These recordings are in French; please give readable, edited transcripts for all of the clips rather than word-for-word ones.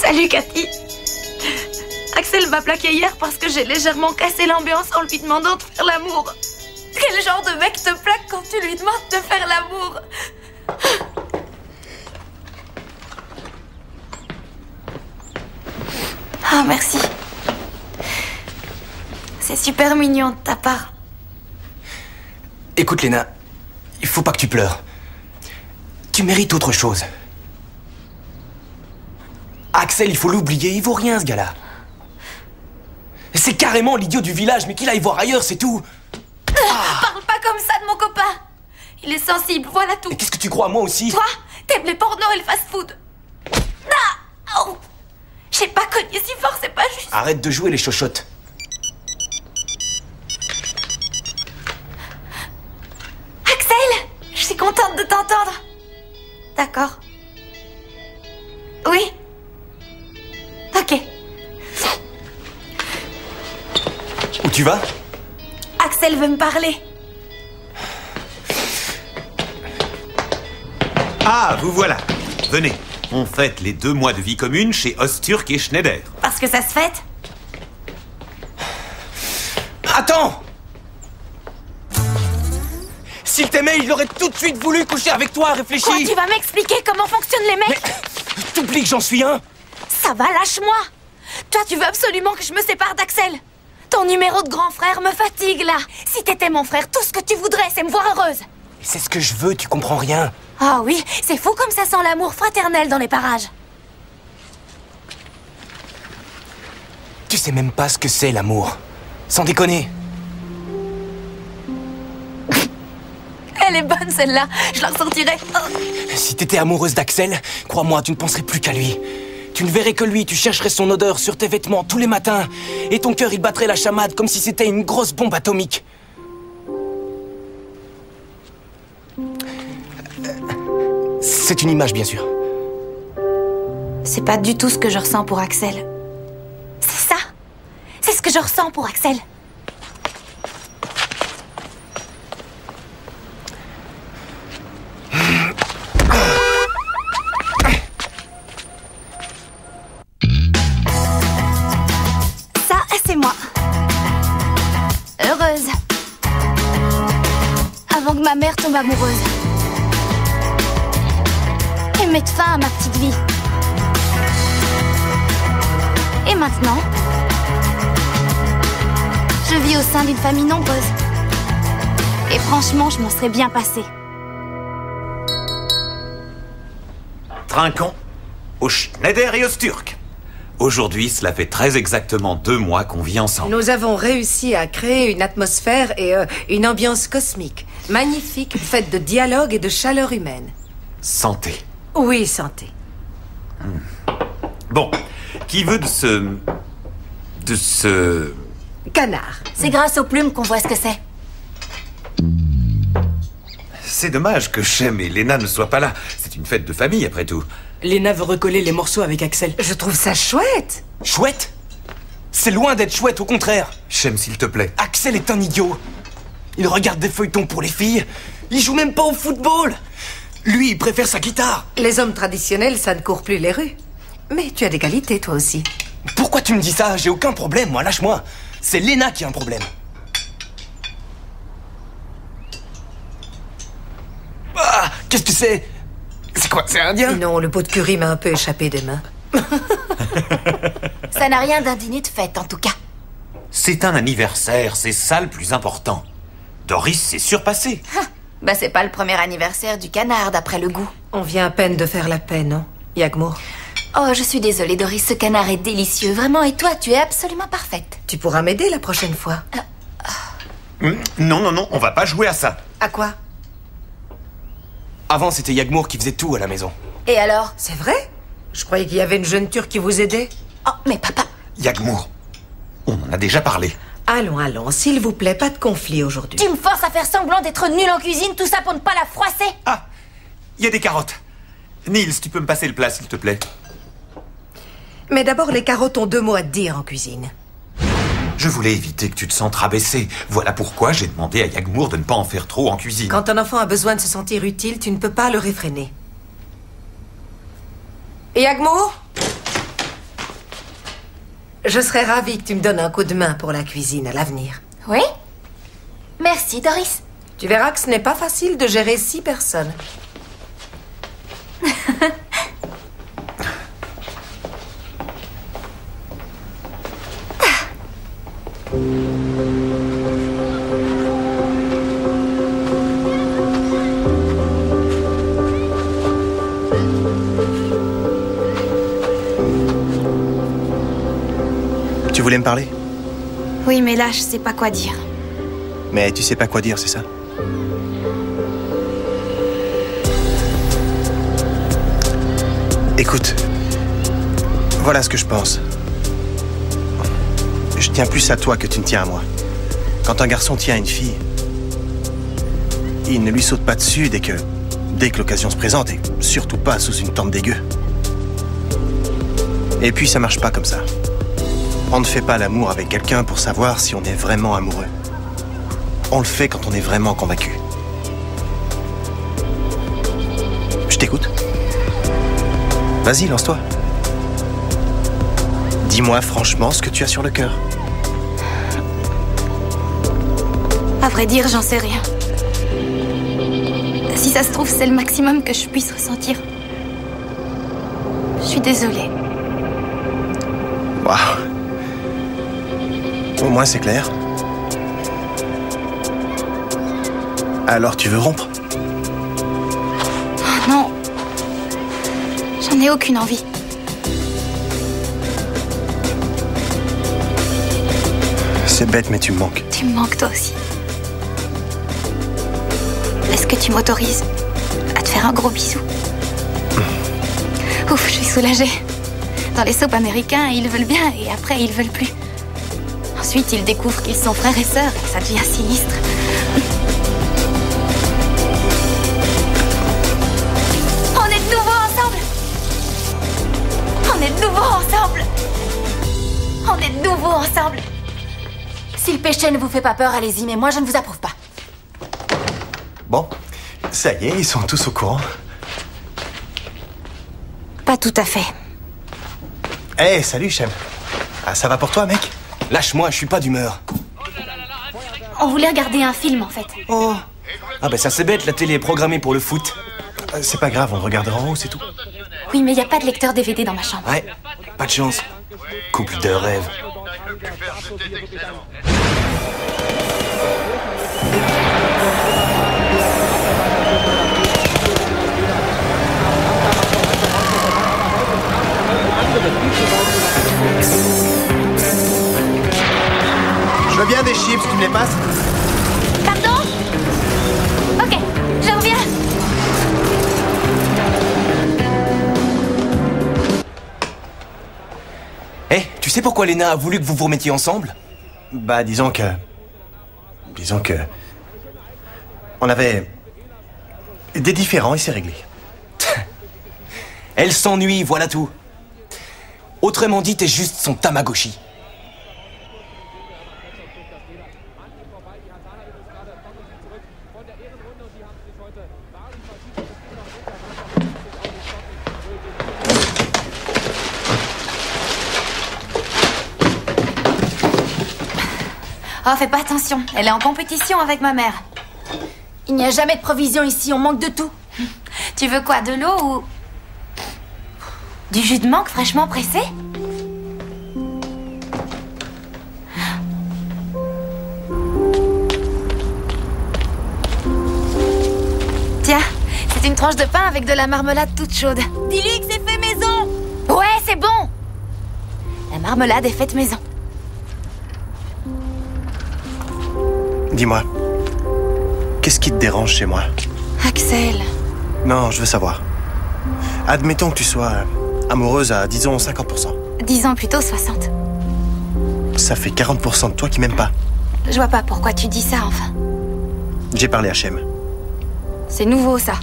Salut Cathy. Axel m'a plaqué hier parce que j'ai légèrement cassé l'ambiance en lui demandant de faire l'amour. Quel genre de mec te plaque quand tu lui demandes de faire l'amour? Ah, merci. C'est super mignon de ta part. Écoute, Léna, il faut pas que tu pleures. Tu mérites autre chose. Axel, il faut l'oublier, il vaut rien, ce gars-là. C'est carrément l'idiot du village, mais qu'il aille voir ailleurs, c'est tout. Parle pas comme ça de mon copain. Il est sensible, voilà tout. Et qu'est-ce que tu crois, moi aussi? Toi, t'aimes les pornos et le fast-food. Ah, oh. J'ai pas cogné si fort, c'est pas juste. Arrête de jouer les chochottes. Axel, je suis contente de t'entendre. D'accord. Oui. Ok. Où tu vas? Axel veut me parler. Ah, vous voilà. Venez. On fête les 2 mois de vie commune chez Osturk et Schneider. Parce que ça se fête. Attends! S'il t'aimait, il aurait tout de suite voulu coucher avec toi, réfléchis! Quoi, tu vas m'expliquer comment fonctionnent les mecs? Mais t'oublies que j'en suis un? Ça va, lâche-moi. Toi, tu veux absolument que je me sépare d'Axel. Ton numéro de grand frère me fatigue, là. Si t'étais mon frère, tout ce que tu voudrais, c'est me voir heureuse. C'est ce que je veux, tu comprends rien. Ah oui, c'est fou comme ça sent l'amour fraternel dans les parages. Tu sais même pas ce que c'est, l'amour. Sans déconner. Elle est bonne, celle-là. Je la ressortirai. Oh. Si t'étais amoureuse d'Axel, crois-moi, tu ne penserais plus qu'à lui. Tu ne verrais que lui, tu chercherais son odeur sur tes vêtements tous les matins. Et ton cœur, il battrait la chamade comme si c'était une grosse bombe atomique. C'est une image, bien sûr. C'est pas du tout ce que je ressens pour Axel. C'est ça. C'est ce que je ressens pour Axel. Ça, c'est moi. Heureuse. Avant que ma mère tombe amoureuse. Et mettre fin à ma petite vie. Et maintenant, je vis au sein d'une famille nombreuse. Et franchement, je m'en serais bien passée. Trinquons au Schneider et Osturk. Aujourd'hui, cela fait très exactement 2 mois qu'on vit ensemble. Nous avons réussi à créer une atmosphère et une ambiance cosmique. Magnifique, faite de dialogue et de chaleur humaine. Santé. Oui, santé. Bon, qui veut de ce... Canard. C'est grâce aux plumes qu'on voit ce que c'est. C'est dommage que Shem et Léna ne soient pas là. C'est une fête de famille, après tout. Léna veut recoller les morceaux avec Axel. Je trouve ça chouette. Chouette? C'est loin d'être chouette, au contraire. Shem, s'il te plaît. Axel est un idiot. Il regarde des feuilletons pour les filles. Il joue même pas au football. Lui, il préfère sa guitare. Les hommes traditionnels, ça ne court plus les rues. Mais tu as des qualités, toi aussi. Pourquoi tu me dis ça? J'ai aucun problème, moi, lâche-moi. C'est Léna qui a un problème. Ah, qu'est-ce que c'est? C'est quoi, c'est indien? Non, le pot de curry m'a un peu échappé des mains. Ça n'a rien d'un dîner de fête, en tout cas. C'est un anniversaire, c'est ça le plus important. Doris s'est surpassée. Bah, c'est pas le premier anniversaire du canard, d'après le goût. On vient à peine de faire la paix, non, Yagmour? Oh, je suis désolée, Doris, ce canard est délicieux, vraiment, et toi, tu es absolument parfaite. Tu pourras m'aider la prochaine fois. Non, non, non, on va pas jouer à ça. À quoi? Avant, c'était Yagmour qui faisait tout à la maison. Et alors? C'est vrai? Je croyais qu'il y avait une jeune turque qui vous aidait. Oh, mais papa... Yagmour, on en a déjà parlé. Allons, allons, s'il vous plaît, pas de conflit aujourd'hui. Tu me forces à faire semblant d'être nulle en cuisine, tout ça pour ne pas la froisser? Ah, il y a des carottes. Niels, tu peux me passer le plat, s'il te plaît? Mais d'abord, les carottes ont 2 mots à te dire en cuisine. Je voulais éviter que tu te sentes rabaissé. Voilà pourquoi j'ai demandé à Yagmour de ne pas en faire trop en cuisine. Quand un enfant a besoin de se sentir utile, tu ne peux pas le réfréner. Yagmour? Je serais ravie que tu me donnes un coup de main pour la cuisine à l'avenir. Oui? Merci, Doris. Tu verras que ce n'est pas facile de gérer 6 personnes. Tu voulais me parler? Oui, mais là, je sais pas quoi dire. Mais tu sais pas quoi dire, c'est ça? Écoute, voilà ce que je pense. Je tiens plus à toi que tu ne tiens à moi. Quand un garçon tient à une fille, il ne lui saute pas dessus dès que l'occasion se présente, et surtout pas sous une tente dégueu. Et puis ça marche pas comme ça. On ne fait pas l'amour avec quelqu'un pour savoir si on est vraiment amoureux. On le fait quand on est vraiment convaincu. Je t'écoute. Vas-y, lance-toi. Dis-moi franchement ce que tu as sur le cœur. À vrai dire, j'en sais rien. Si ça se trouve, c'est le maximum que je puisse ressentir. Je suis désolée. Waouh. Au moins, c'est clair. Alors, tu veux rompre? Oh non. J'en ai aucune envie. C'est bête, mais tu me manques. Tu me manques toi aussi. Est-ce que tu m'autorises à te faire un gros bisou? Ouf, je suis soulagée. Dans les soaps américains, ils veulent bien et après, ils veulent plus. Ensuite, ils découvrent qu'ils sont frères et sœurs et ça devient sinistre. On est de nouveau ensemble! On est de nouveau ensemble! On est de nouveau ensemble! Si le péché ne vous fait pas peur, allez-y, mais moi, je ne vous approuve pas. Bon, ça y est, ils sont tous au courant. Pas tout à fait. Hé, salut, Shem. Ah, ça va pour toi, mec? Lâche-moi, je suis pas d'humeur. On voulait regarder un film, en fait. Oh. Ah ben ça c'est bête, la télé est programmée pour le foot. C'est pas grave, on regardera en haut, c'est tout. Oui, mais il n'y a pas de lecteur DVD dans ma chambre. Ouais, pas de chance. Couple de rêve. Je veux bien des chips, tu me les passes? Pardon? Ok, je reviens. Eh, tu sais pourquoi Lena a voulu que vous vous remettiez ensemble? Bah, disons que... On avait... des différends et c'est réglé. Elle s'ennuie, voilà tout. Autrement dit, t'es juste son Tamagotchi. Oh, fais pas attention, elle est en compétition avec ma mère. Il n'y a jamais de provision ici, on manque de tout. Tu veux quoi, de l'eau ou... du jus de mangue fraîchement pressé? Tiens, c'est une tranche de pain avec de la marmelade toute chaude. Dis-lui que c'est fait maison! Ouais, c'est bon! La marmelade est faite maison. Dis-moi, qu'est-ce qui te dérange chez moi? Axel. Non, je veux savoir. Admettons que tu sois amoureuse à, disons, 50%. Disons plutôt 60. Ça fait 40% de toi qui m'aime pas. Je vois pas pourquoi tu dis ça, enfin. J'ai parlé à Shem. C'est nouveau, ça.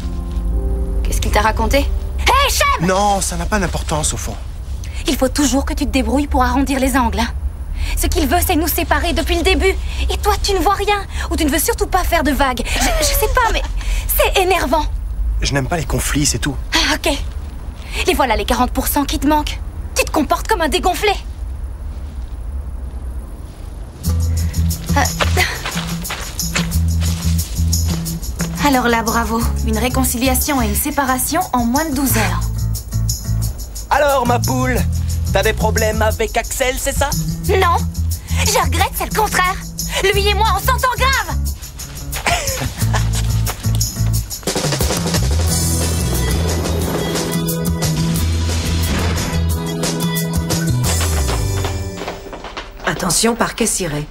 Qu'est-ce qu'il t'a raconté? Hé, Shem! Non, ça n'a pas d'importance, au fond. Il faut toujours que tu te débrouilles pour arrondir les angles, hein. Ce qu'il veut, c'est nous séparer depuis le début. Et toi, tu ne vois rien. Ou tu ne veux surtout pas faire de vagues. Je sais pas, mais c'est énervant. Je n'aime pas les conflits, c'est tout. Ah, ok. Et voilà les 40% qui te manquent. Tu te comportes comme un dégonflé. Alors là, bravo. Une réconciliation et une séparation en moins de 12 heures. Alors, ma poule, t'as des problèmes avec Axel, c'est ça? Non, je regrette, c'est le contraire. Lui et moi, on s'entend grave. Attention, parquet ciré.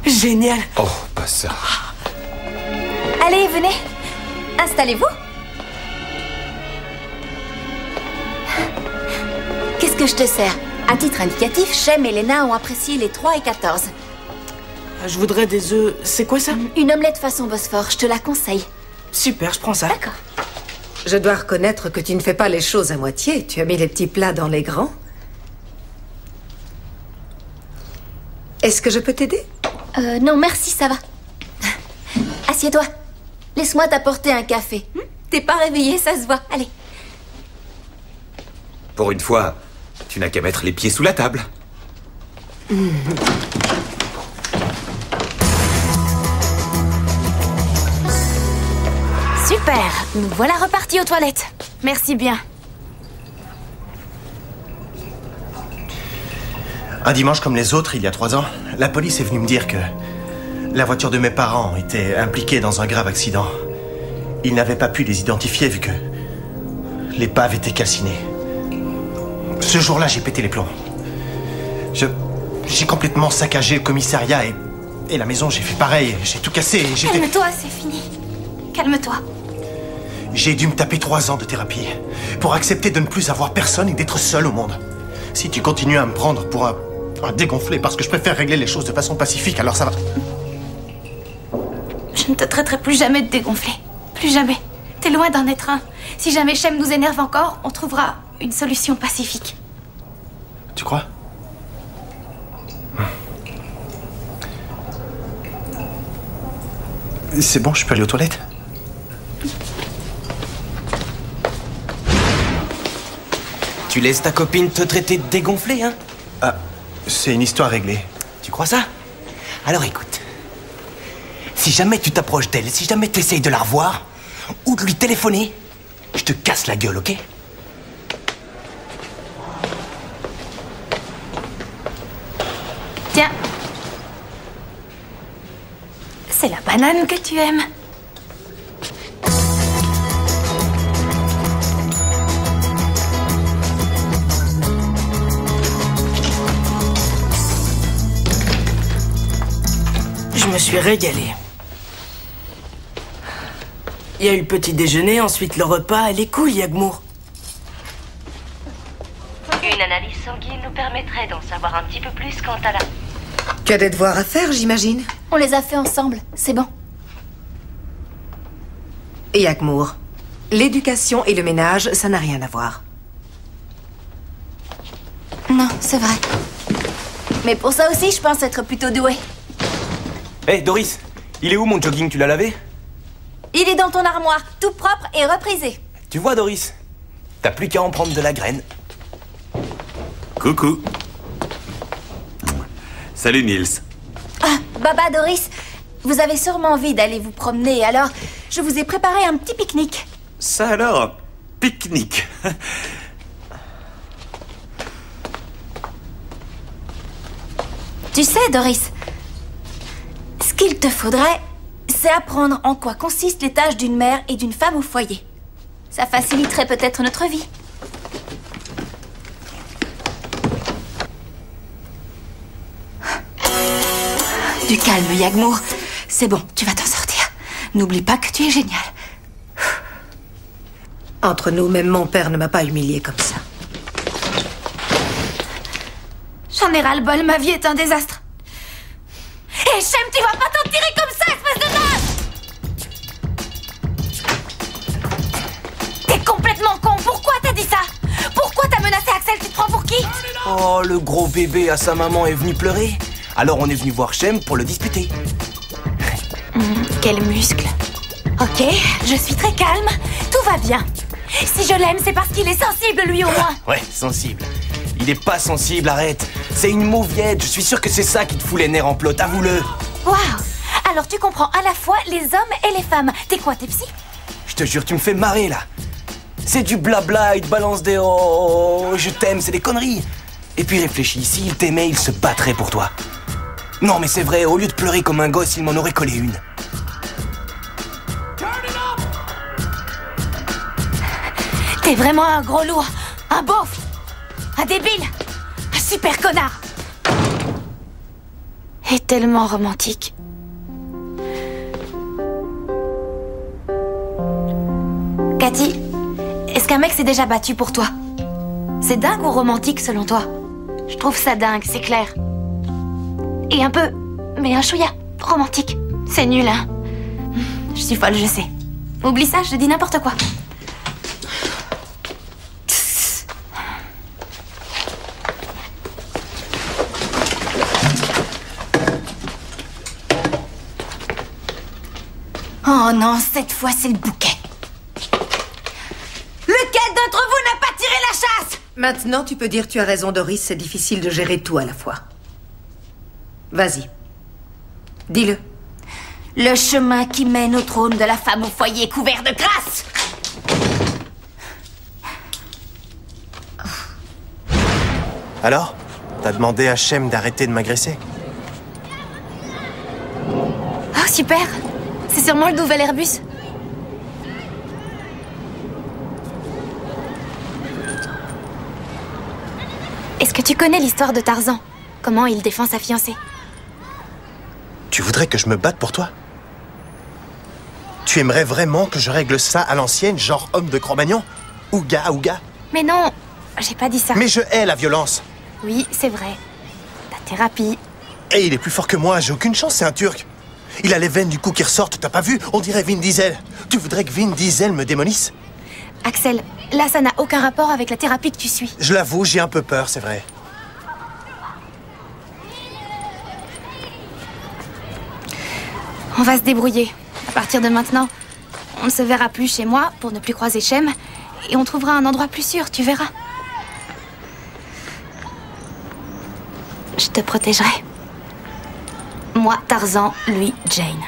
Génial. Oh, pas ça. Allez, venez. Installez-vous. Qu'est-ce que je te sers? À titre indicatif, Shem et Lena ont apprécié les 3 et 14. Je voudrais des œufs... C'est quoi ça? Une omelette façon Bosphore, je te la conseille. Super, je prends ça. D'accord. Je dois reconnaître que tu ne fais pas les choses à moitié. Tu as mis les petits plats dans les grands. Est-ce que je peux t'aider? Non, merci, ça va. Assieds-toi. Laisse-moi t'apporter un café. T'es pas réveillé, ça se voit. Allez. Pour une fois, tu n'as qu'à mettre les pieds sous la table. Super. Nous voilà repartis aux toilettes. Merci bien. Un dimanche comme les autres, il y a 3 ans, la police est venue me dire que la voiture de mes parents était impliquée dans un grave accident. Ils n'avaient pas pu les identifier vu que l'épave était calcinée. Ce jour-là, j'ai pété les plombs. J'ai complètement saccagé le commissariat et la maison, j'ai fait pareil. J'ai tout cassé. Calme-toi, c'est fini. Calme-toi. J'ai dû me taper 3 ans de thérapie pour accepter de ne plus avoir personne et d'être seul au monde. Si tu continues à me prendre pour un dégonflé parce que je préfère régler les choses de façon pacifique, alors ça va. Je ne te traiterai plus jamais de dégonflé. Plus jamais. T'es loin d'en être un. Si jamais Shem nous énerve encore, on trouvera une solution pacifique. Tu crois? C'est bon, je peux aller aux toilettes? Tu laisses ta copine te traiter de dégonflé, hein? Ah, c'est une histoire réglée. Tu crois ça? Alors écoute. Si jamais tu t'approches d'elle, si jamais tu essayes de la revoir, ou de lui téléphoner, je te casse la gueule, ok? Tiens. C'est la banane que tu aimes. Je me suis régalé. Il y a eu le petit déjeuner, ensuite le repas. Elle est cool, Yagmour. Une analyse sanguine nous permettrait d'en savoir un petit peu plus quant à la... Tu as des devoirs à faire, j'imagine? On les a fait ensemble, c'est bon. Yagmour, l'éducation et le ménage, ça n'a rien à voir. Non, c'est vrai. Mais pour ça aussi, je pense être plutôt douée. Hé, Doris, il est où mon jogging? Tu l'as lavé? Il est dans ton armoire, tout propre et reprisé. Tu vois, Doris, t'as plus qu'à en prendre de la graine. Coucou. Salut, Nils. Ah, Baba, Doris, vous avez sûrement envie d'aller vous promener, alors je vous ai préparé un petit pique-nique. Ça alors, pique-nique. Tu sais, Doris, ce qu'il te faudrait, c'est apprendre en quoi consistent les tâches d'une mère et d'une femme au foyer. Ça faciliterait peut-être notre vie. Du calme, Yagmour. C'est bon, tu vas t'en sortir. N'oublie pas que tu es génial. Entre nous, même mon père ne m'a pas humilié comme ça. J'en ai ras-le-bol, ma vie est un désastre. Hé, Shem, tu vas pas t'en tirer comme ça, espèce de naze! T'es complètement con, pourquoi t'as dit ça? Pourquoi t'as menacé Axel? Tu te prends pour qui? Oh, le gros bébé à sa maman est venu pleurer. Alors on est venu voir Shem pour le disputer. Quel muscle. Ok, je suis très calme, tout va bien. Si je l'aime, c'est parce qu'il est sensible, lui au moins. Ouais, sensible. Il est pas sensible, arrête. C'est une mauviette, je suis sûr que c'est ça qui te fout les nerfs en plot, avoue-le. Waouh! Alors tu comprends à la fois les hommes et les femmes. T'es quoi, t'es psy? Je te jure, tu me fais marrer, là. C'est du blabla, il te balance des oh, je t'aime, c'est des conneries. Et puis réfléchis, s'il t'aimait, il se battrait pour toi. Non, mais c'est vrai, au lieu de pleurer comme un gosse, il m'en aurait collé une. T'es vraiment un gros lourd, un beauf, un débile, un super connard. Et tellement romantique. Cathy, est-ce qu'un mec s'est déjà battu pour toi? C'est dingue ou romantique selon toi? Je trouve ça dingue, c'est clair. Et un peu, mais un chouïa romantique. C'est nul, hein? Je suis folle, je sais. Oublie ça, je dis n'importe quoi. Oh non, cette fois c'est le bouquet. Lequel d'entre vous n'a pas tiré la chasse? Maintenant, tu peux dire tu as raison, Doris, c'est difficile de gérer tout à la fois. Vas-y. Dis-le. Le chemin qui mène au trône de la femme au foyer couvert de grâce. Alors? T'as demandé à Shem d'arrêter de m'agresser? Oh, super. C'est sûrement le nouvel Airbus. Est-ce que tu connais l'histoire de Tarzan? Comment il défend sa fiancée? Tu voudrais que je me batte pour toi? Tu aimerais vraiment que je règle ça à l'ancienne, genre homme de Cro-Magnon? Ouga, ouga? Mais non, j'ai pas dit ça. Mais je hais la violence. Oui, c'est vrai. La thérapie. Et il est plus fort que moi, j'ai aucune chance, c'est un Turc. Il a les veines du cou qui ressortent, t'as pas vu? On dirait Vin Diesel. Tu voudrais que Vin Diesel me démolisse? Axel, là ça n'a aucun rapport avec la thérapie que tu suis. Je l'avoue, j'ai un peu peur, c'est vrai. On va se débrouiller. À partir de maintenant, on ne se verra plus chez moi pour ne plus croiser Shem. Et on trouvera un endroit plus sûr, tu verras. Je te protégerai. Moi, Tarzan, lui, Jane.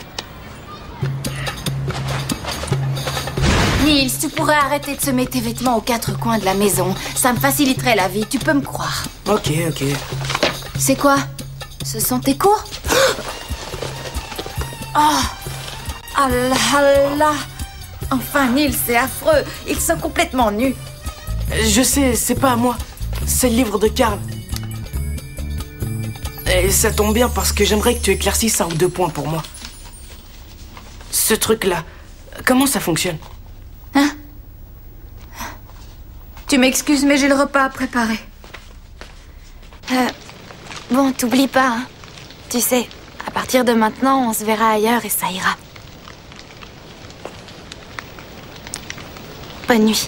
Nils, tu pourrais arrêter de semer tes vêtements aux quatre coins de la maison. Ça me faciliterait la vie, tu peux me croire. Ok, ok. C'est quoi? Ce sont tes cours? Oh! Allah! Enfin, Nils, c'est affreux. Ils sont complètement nus. Je sais, c'est pas à moi. C'est le livre de Karl. Et ça tombe bien parce que j'aimerais que tu éclaircisses un ou deux points pour moi. Ce truc-là, comment ça fonctionne? Hein? Tu m'excuses, mais j'ai le repas à préparer. Bon, t'oublies pas, hein. Tu sais, à partir de maintenant, on se verra ailleurs et ça ira. Bonne nuit.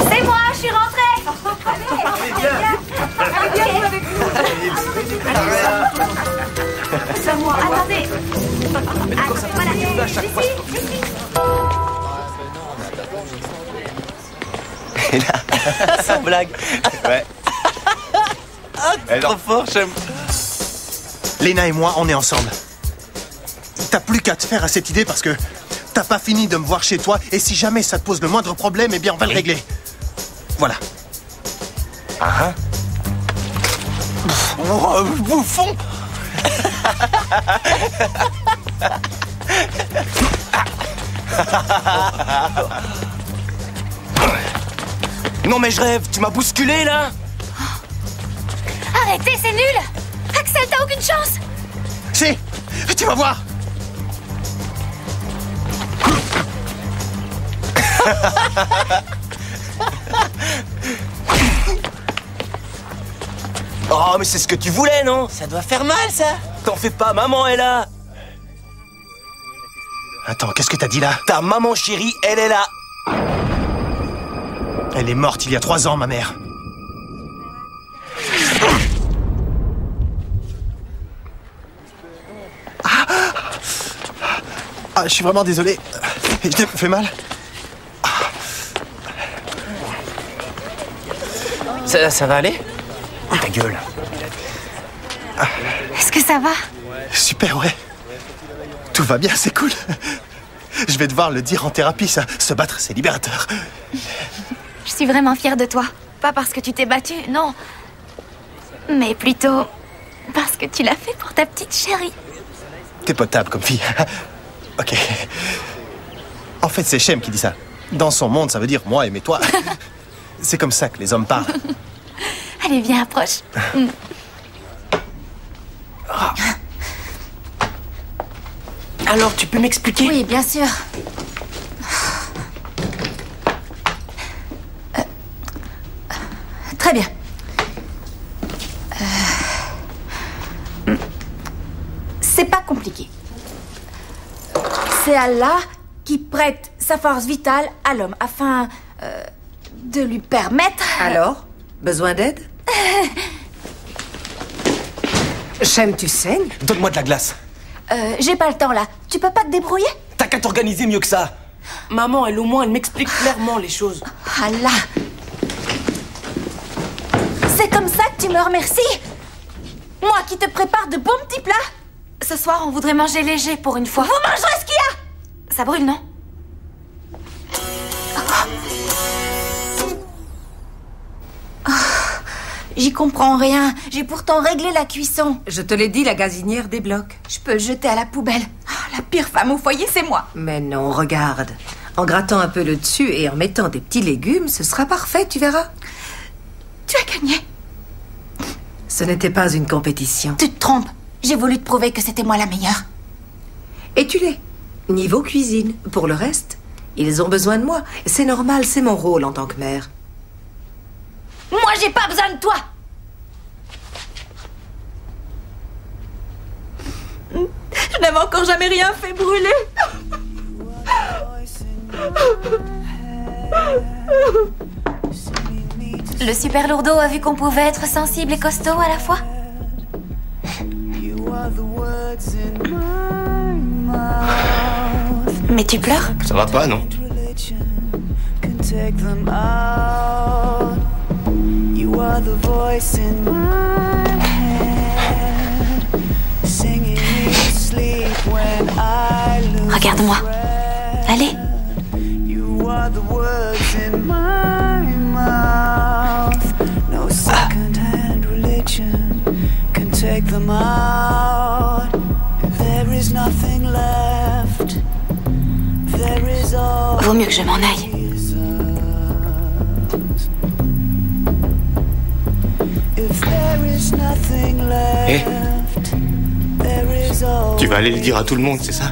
C'est moi, je suis rentrée. Allez, viens avec nous. C'est moi, attendez. Mais quand ça Voilà, fait à chaque fois. Et là, sans blague. Ouais. T'es trop fort, Shem. Lena et moi, on est ensemble. T'as plus qu'à te faire à cette idée parce que t'as pas fini de me voir chez toi et si jamais ça te pose le moindre problème, eh bien on va le régler. Voilà. Ah oh, bouffon. Non mais je rêve, tu m'as bousculé là? Arrêtez, c'est nul. Axel, t'as aucune chance. Si, tu vas voir. Oh mais c'est ce que tu voulais, non? Ça doit faire mal, ça. T'en fais pas, maman est là. Attends, qu'est-ce que t'as dit là? Ta maman chérie, elle est là. Elle est morte il y a 3 ans, ma mère. Ah, je suis vraiment désolé. Je t'ai fait mal. Ça va aller? Ta gueule. Est-ce que ça va? Super, ouais. Tout va bien, c'est cool. Je vais devoir le dire en thérapie, ça. Se battre, c'est libérateur. Je suis vraiment fière de toi. Pas parce que tu t'es battue, non. Mais plutôt parce que tu l'as fait pour ta petite chérie. T'es potable comme fille. Ok. En fait, c'est Shem qui dit ça. Dans son monde, ça veut dire moi aimer toi. C'est comme ça que les hommes parlent. Allez, viens, approche. Alors, tu peux m'expliquer? Oui, bien sûr. Très bien. C'est pas compliqué. C'est Allah qui prête sa force vitale à l'homme afin de lui permettre... Alors? Besoin d'aide? Shem, tu saignes? Donne-moi de la glace. J'ai pas le temps là. Tu peux pas te débrouiller? T'as qu'à t'organiser mieux que ça. Maman, elle au moins, elle m'explique clairement les choses. Allah. C'est comme ça que tu me remercies? Moi qui te prépare de bons petits plats? Ce soir, on voudrait manger léger pour une fois. Vous mangerez ce qu'il y a! Ça brûle, non? J'y comprends rien. J'ai pourtant réglé la cuisson. Je te l'ai dit, la gazinière débloque. Je peux le jeter à la poubelle. La pire femme au foyer, c'est moi. Mais non, regarde. En grattant un peu le dessus et en mettant des petits légumes, ce sera parfait, tu verras. Tu as gagné. Ce n'était pas une compétition. Tu te trompes. J'ai voulu te prouver que c'était moi la meilleure. Et tu l'es. Niveau cuisine. Pour le reste, ils ont besoin de moi. C'est normal, c'est mon rôle en tant que mère. Moi, j'ai pas besoin de toi. Je n'avais encore jamais rien fait brûler. Le super lourdeau a vu qu'on pouvait être sensible et costaud à la fois. Mais tu pleures? Ça va pas, non? Regarde-moi. Allez. Vaut mieux que je m'en aille. Hé, tu vas aller le dire à tout le monde, c'est ça?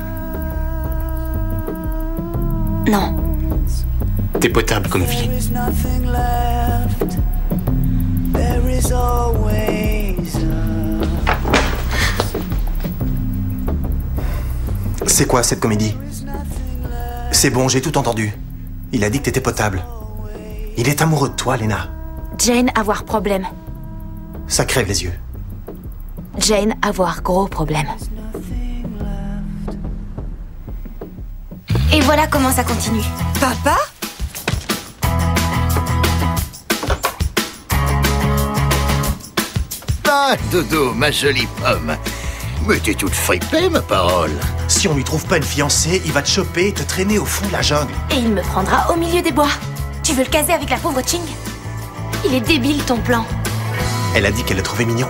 Non. T'es potable comme fille. C'est quoi cette comédie? C'est bon, j'ai tout entendu. Il a dit que t'étais potable. Il est amoureux de toi, Lena. Jane, avoir problème. Ça crève les yeux. Jane, avoir gros problème. Et voilà comment ça continue. Papa? Ah, Dodo, ma jolie pomme. Mais t'es toute fripée, ma parole. Si on lui trouve pas une fiancée, il va te choper et te traîner au fond de la jungle. Et il me prendra au milieu des bois. Tu veux le caser avec la pauvre Ching? Il est débile ton plan. Elle a dit qu'elle le trouvait mignon.